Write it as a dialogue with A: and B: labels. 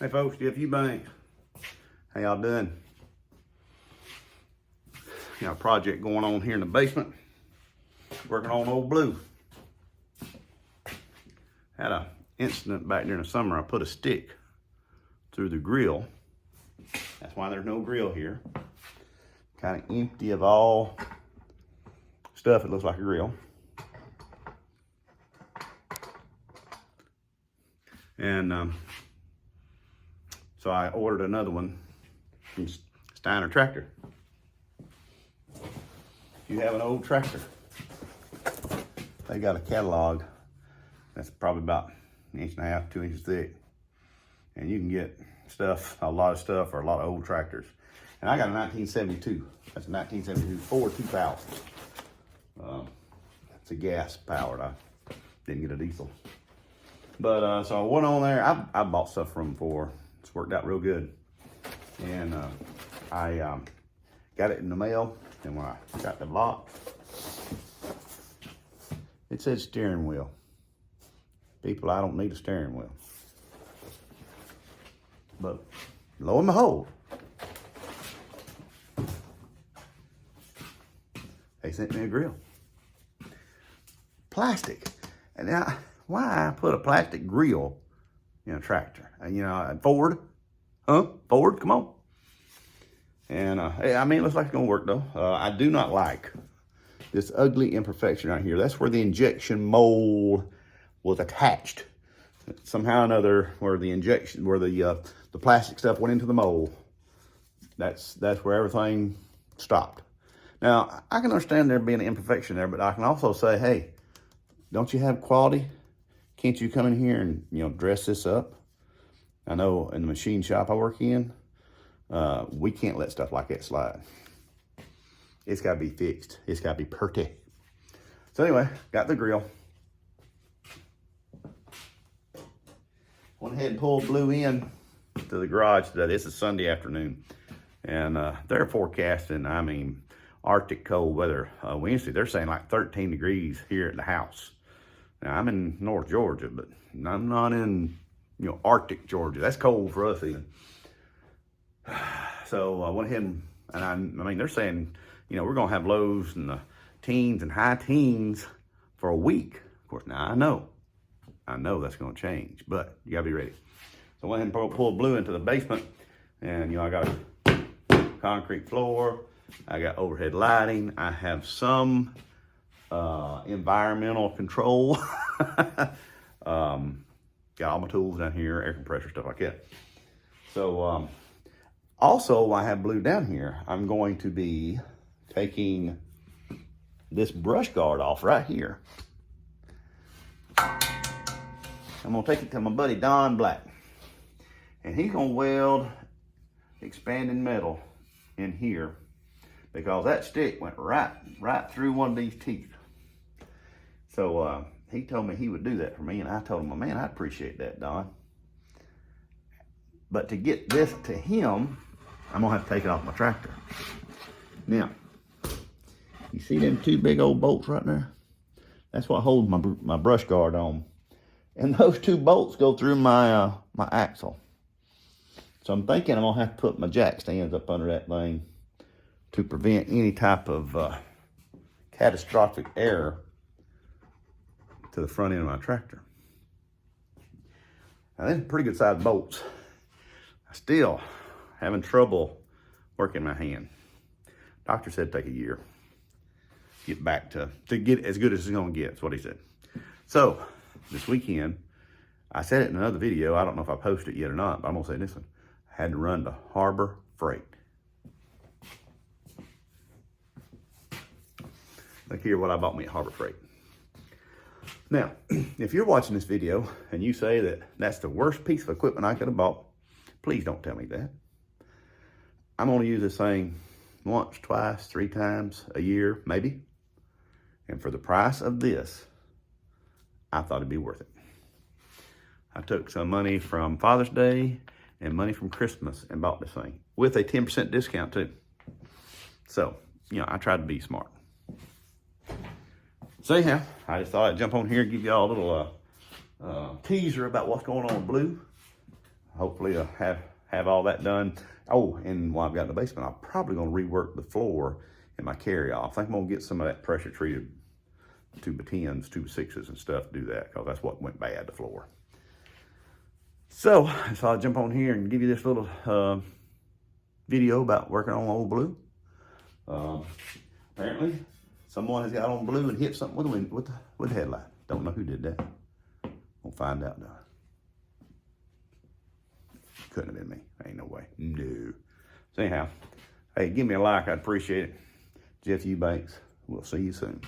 A: Hey folks, Jeff Eubank. How y'all doing? Got a project going on here in the basement. Working on Old Blue. Had an incident back during the summer. I put a stick through the grill. That's why there's no grill here. Kind of empty of all stuff. It looks like a grill. And so I ordered another one from Steiner Tractor. If you have an old tractor, they got a catalog that's probably about 1.5 inches, 2 inches thick. And you can get stuff, a lot of stuff for a lot of old tractors. And I got a 1972. That's a 1972 Ford 2000. It's a gas powered. I didn't get a diesel. But so I went on there. I bought stuff from them before. It's worked out real good. And I got it in the mail. And when I got the box, it said steering wheel. People, I don't need a steering wheel. But lo and behold, they sent me a grill. Plastic. And now, why I put a plastic grill in a tractor? You know, Ford? Huh? Ford? Come on. And I mean, it looks like it's gonna work though. I do not like this ugly imperfection right here. That's where the injection mold was attached. Somehow or another, where the plastic stuff went into the mold. That's where everything stopped. Now, I can understand there being an imperfection there, but I can also say, hey, don't you have quality? Can't you come in here and, you know, dress this up? I know in the machine shop I work in, we can't let stuff like that slide. It's got to be fixed. It's got to be pretty. So anyway, got the grill. Went ahead and pulled Blue in to the garage today. It's a Sunday afternoon. And they're forecasting, I mean, Arctic cold weather. Wednesday, they're saying like 13 degrees here at the house. Now, I'm in North Georgia, but I'm not in, you know, Arctic Georgia. That's cold for us even. So I went ahead and I mean, they're saying, you know, we're going to have lows in the teens and high teens for a week. Of course, now I know that's going to change, but you got to be ready. So I went ahead and pulled Blue into the basement, and, you know, I got a concrete floor. I got overhead lighting. I have some environmental control. Got all my tools down here, air compressor, stuff like that. So, also, while I have Blue down here, I'm going to be taking this brush guard off right here. I'm gonna take it to my buddy Don Black, and he's gonna weld expanding metal in here because that stick went right through one of these teeth. So he told me he would do that for me, and I told him, man, I appreciate that, Don. But to get this to him, I'm gonna have to take it off my tractor. Now, you see them two big old bolts right there? That's what holds my brush guard on. And those two bolts go through my my axle. So I'm thinking I'm gonna have to put my jack stands up under that thing to prevent any type of catastrophic error to the front end of my tractor. Now, they're pretty good sized bolts. I still having trouble working my hand. Doctor said take a year. Get back to get as good as it's gonna get, that's what he said. So, this weekend, I said it in another video, I don't know if I posted it yet or not, but I'm gonna say this one. I had to run to Harbor Freight. Look here what I bought me at Harbor Freight. Now, if you're watching this video and you say that that's the worst piece of equipment I could have bought, please don't tell me that. I'm gonna use this thing once, twice, 3 times a year, maybe. And for the price of this, I thought it'd be worth it. I took some money from Father's Day and money from Christmas and bought this thing with a 10% discount too. So, you know, I tried to be smart. So anyhow, I just thought I'd jump on here and give y'all a little teaser about what's going on with Blue. hopefully have all that done. Oh, and while I've got in the basement, I'm probably gonna rework the floor in my carry-off. I think I'm gonna get some of that pressure treated 2x10s, 2x6s and stuff to do that, because that's what went bad, the floor. So I'll jump on here and give you this little video about working on Old Blue. Apparently, someone has got on Blue and hit something with the headlight. Don't know who did that. We'll find out though. Couldn't have been me. Ain't no way. No. So anyhow, hey, give me a like. I'd appreciate it. Jeff Eubanks. We'll see you soon.